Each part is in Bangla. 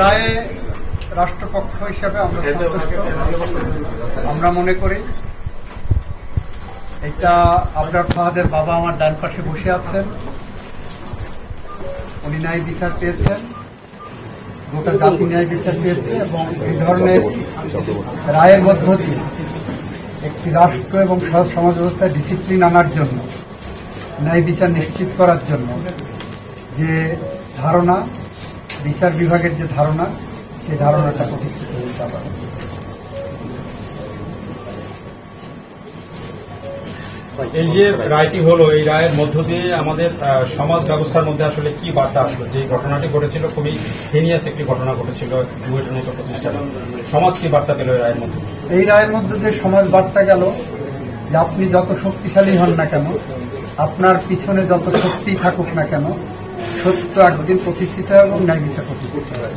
রায়ে রাষ্ট্রপক্ষ হিসাবে আমরা সন্তুষ্ট। আমরা মনে করি এটা আবরার ফাহাদের বাবা আমার ডান পাশে বসে আছেন, উনি ন্যায় বিচার পেয়েছেন, গোটা জাতি ন্যায় বিচার পেয়েছে এবং এই ধরনের রায়ের মধ্য দিয়ে একটি রাষ্ট্র এবং সমাজ ব্যবস্থায় ডিসিপ্লিন আনার জন্য, ন্যায় বিচার নিশ্চিত করার জন্য যে ধারণা, বিচার বিভাগের যে ধারণা, সেই ধারণাটা প্রতিষ্ঠিত হতে পারে। এই যে রায়টি হলো, এই রায়ের মধ্য দিয়ে আমাদের সমাজ ব্যবস্থার মধ্যে আসলে কি বার্তা আসলো? যে ঘটনাটি ঘটেছিল খুবই হিনিয়াস একটি ঘটনা ঘটেছিল 1925 সালে, সমাজ কি বার্তা পেল এই রায়ের মধ্যে? এই রায়ের মধ্যে যে সমাজ বার্তা গেল যে আপনি যত শক্তিশালী হন না কেন, আপনার পিছনে যত শক্তি থাকুক না কেন, সত্য একদিন প্রতিষ্ঠিত এবং ন্যায় বিচার প্রতিষ্ঠিত হয়।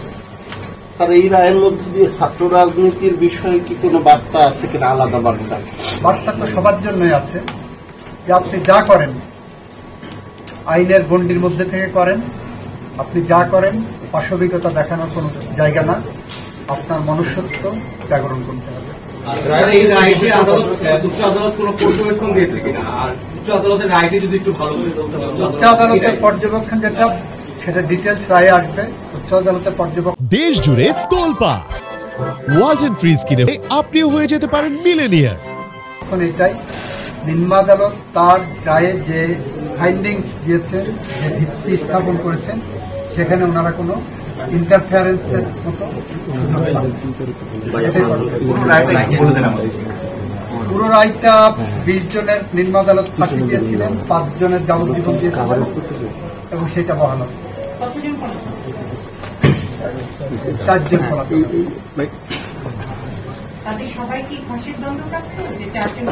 স্যার, এই রায়ের মধ্য দিয়ে ছাত্র রাজনীতির বিষয়ে কি কোনো বার্তা আছে কিনা? আলাদা বার্তা? বার্তা তো সবার জন্যই আছে যে আপনি যা করেন আইনের গণ্ডির মধ্যে থেকে করেন, আপনি যা করেন পাশবিকতা দেখানোর কোনো জায়গা না, আপনার মনুষ্যত্ব জাগরণ করতে হবে। উচ্চ আদালত কোন পর্যবেক্ষণ দিয়েছে কিনা, আর উচ্চ আদালতের রায়টি যদি একটু ভালো করে বলতে পারেন। উচ্চ আদালতের পর্যবেক্ষণ যেটা, সেটা ডিটেলস রায়ে আসবে। উচ্চ আদালতের পর্যবেক্ষণ দেশ জুড়ে তোলপাড় ওয়ালজ এন্ড ফ্রিজ কিনে আপনিও হয়ে যেতে পারেন মিলেনিয়ার। এখন এটাই নিম্ন আদালত তার রায়ে যে ফাইন্ডিংস দিয়েছেন, যে ভিত্তি স্থাপন করেছেন, সেখানে ওনারা কোনো ইন্টারফেয়ারেন্সের মতো সুযোগ পান। পুরো রায়টা 20 জনের নিম্ন আদালত ফাঁসি দিয়েছিলেন, 5 জনের যাবজ্জীবন দিয়েছিলেন এবং সেটা বহাল আছে। 4 জন তাদের সবাই কি ফাঁসির দণ্ডপ্রাপ্ত? যে 4 জন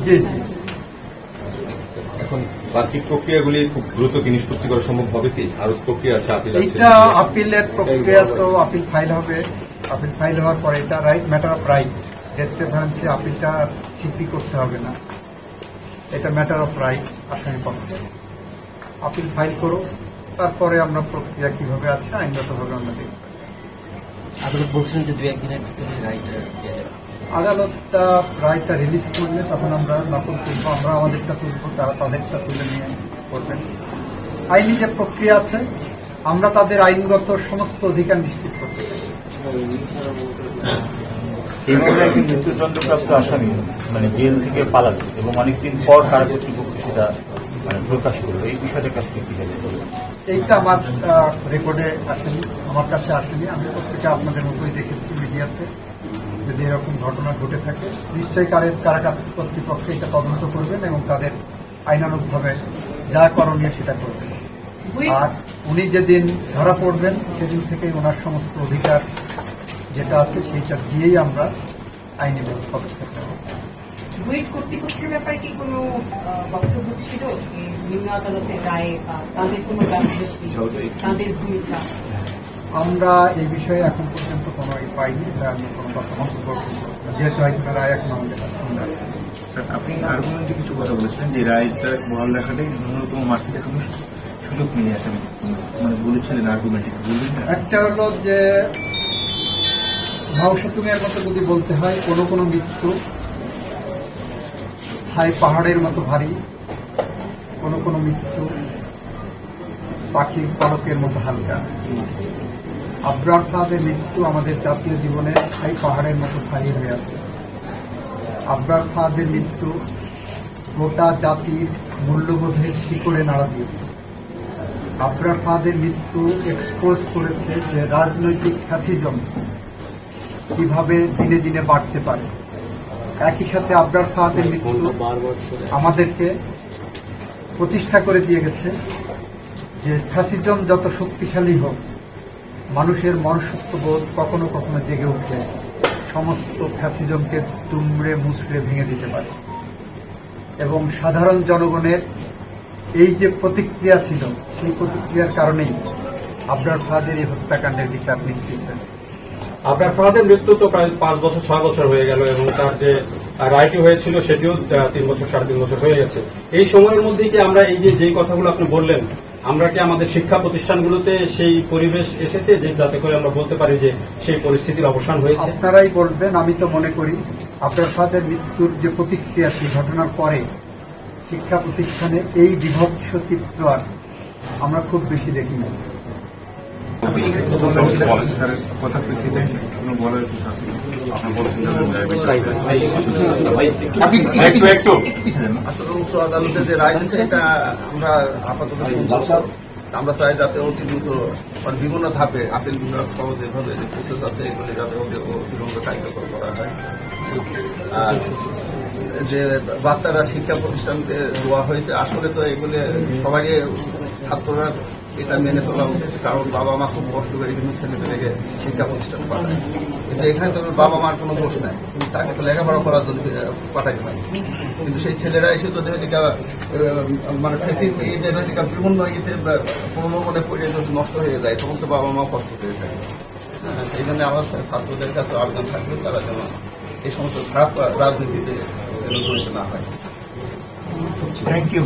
জি জি। এখন বাকি প্রক্রিয়াগুলি খুব দ্রুত কি নিষ্পত্তি করা সম্ভব হবে কি? আরো প্রক্রিয়া আছে, আপিল আছে। এটা আপিলের প্রক্রিয়া, তো আপিল ফাইল হবে। আপিল ফাইল হওয়ার পরে এটা right, matter of right, death প্রেফারেন্সে আপিলটা সিপি করতে হবে না, এটা ম্যাটার অফ রাইট। আসামি পক্ষে আপিল ফাইল করো, তারপরে আমরা প্রক্রিয়া কিভাবে আছে আইনগতভাবে আমরা দেখব। আদালত বলছেন যে 2-1 দিনের ভিতরে রায়টা দিয়ে যাবে। আদালতটা রায়টা রিলিজ করলে তখন আমরা নকল তুলব, আমরা আমাদেরটা তুলব, তারা তাদেরটা তুলে নিয়ে করবেন। আইনি যে প্রক্রিয়া আছে, আমরা তাদের আইনগত সমস্ত অধিকার নিশ্চিত করতে চাই। এইভাবে একটি মৃত্যুদণ্ডপ্রাপ্ত আসামি জেল থেকে পালালো এবং অনেকদিন পর কারা কর্তৃপক্ষ সেটা প্রকাশ করলো, এই বিষয়টার কাছে কি যাবে? এইটা আমার রেকর্ডে আসেনি, আমার কাছে আসেনি। আমি পত্রিকা আপনাদের মতোই দেখেছি, মিডিয়াতে। যদি এরকম ঘটনা ঘটে থাকে নিশ্চয়ই কারা কর্তৃপক্ষ এটা তদন্ত করবেন এবং তাদের আইনানুগভাবে যা করণীয় সেটা করবেন। আর উনি যেদিন ধরা পড়বেন সেদিন থেকেই ওনার সমস্ত অধিকার যেটা আছে সেইটা দিয়েই আমরা আইনি পদক্ষেপ নেব। বুয়েট কর্তৃপক্ষের ব্যাপারে কি কোনো বক্তব্য ছিল নিম্ন আদালতের রায়ে বা তাদের কোনো গাফিলতি, তাদের ভূমিকা? আমরা এই বিষয়ে এখন পর্যন্ত কোনো পাইনি, আমি কোনো কথা মন্তব্য করব যেহেতু হয়তো রায় এখন আমাদের আপনি আর্গুমেন্টে কিছু কথা বলেছিলেন যে রায়টা বহাল রাখাটাই ন্যূনতম মার্সি দেখানোর সুযোগ মিলে আসেন, বলেছিলেন আর্গুমেন্টে বলবেন। একটা হলো যে মাওসেতুংয়ের মতো যদি বলতে হয়, কোনো মৃত্যু হয় পাহাড়ের মতো ভারী, কোনো মৃত্যু পাখির পালকের মতো হালকা। আবরার ফাহাদের মৃত্যু আমাদের জাতীয় জীবনে এই পাহাড়ের মতো ভারী হয়ে আছে। আবরার ফাহাদের মৃত্যু গোটা জাতির মূল্যবোধের শিকড়ে নাড়া দিয়েছে। আবরার ফাহাদের মৃত্যু এক্সপোজ করেছে যে রাজনৈতিক ফ্যাসিজম কিভাবে দিনে দিনে বাড়তে পারে। একই সাথে আবরার ফাহাদের মৃত্যু আমাদেরকে প্রতিষ্ঠা করে দিয়ে গেছে যে ফ্যাসিজম যত শক্তিশালী হোক, মানুষের মনুষ্যত্ববোধ কখনো কখনো জেগে উঠে সমস্ত ফ্যাসিজমকে দুমড়ে মুচড়ে ভেঙে দিতে পারে। এবং সাধারণ জনগণের এই যে প্রতিক্রিয়া ছিল, সেই প্রতিক্রিয়ার কারণেই আবরার ফাহাদের এই হত্যাকাণ্ডের বিচার নিশ্চিত হয়েছে। আবরার ফাহাদের মৃত্যু তো প্রায় 5 বছর 6 বছর হয়ে গেল এবং তার যে রায়টি হয়েছিল সেটিও 3 বছর 3.5 বছর হয়ে গেছে। এই সময়ের মধ্যে কি আমরা এই যে কথাগুলো আপনি বললেন আমরা কি আমাদের শিক্ষা প্রতিষ্ঠানগুলোতে সেই পরিবেশ এসেছে যে যাতে করে আমরা বলতে পারি যে সেই পরিস্থিতির অবসান হয়েছে? আপনারাই বলবেন। আমি তো মনে করি আবরার ফাহাদের মৃত্যুর যে প্রতিক্রিয়া সেই ঘটনার পরে শিক্ষা প্রতিষ্ঠানে এই বিভৎস চিত্র আর আমরা খুব বেশি দেখি না। কথা প্রেক্ষিতে কোনো বলার কিছু আছে? আপনি বলছেন আসলে উচ্চ আদালতে যে রায় দিচ্ছে এটা আমরা আপাতত আমরা চাই যাতে অতি দ্রুত বিভিন্ন ধাপে আপিল বিভাগ সহ যেভাবে যে প্রসেস আছে এগুলি যাতে অতিরিক্ত কার্যকর করা হয়। আর যে বার্তাটা শিক্ষা প্রতিষ্ঠানকে দেওয়া হয়েছে আসলে তো এগুলি সবারই ছাত্ররা এটা মেনে চলা উচিত, কারণ বাবা মা খুব কষ্ট করে কিন্তু ছেলেমেয়েকে শিক্ষা প্রতিষ্ঠান পাঠায়। কিন্তু এখানে তো বাবা মার কোনো দোষ নাই, কিন্তু তাকে তো লেখাপড়া করার জন্য পাঠাইতে হয়। কিন্তু সেই ছেলেরা এসে যদি মানে বিভিন্ন ইতে প্রলোভনে পড়ে যদি নষ্ট হয়ে যায় তখন তো বাবা মা কষ্ট পেয়ে থাকে। এই জন্য আমার ছাত্রদের কাছে আবেদন থাকবে তারা যেন এই সমস্ত খারাপ রাজনীতিতে জড়িত না হয়। Thank you.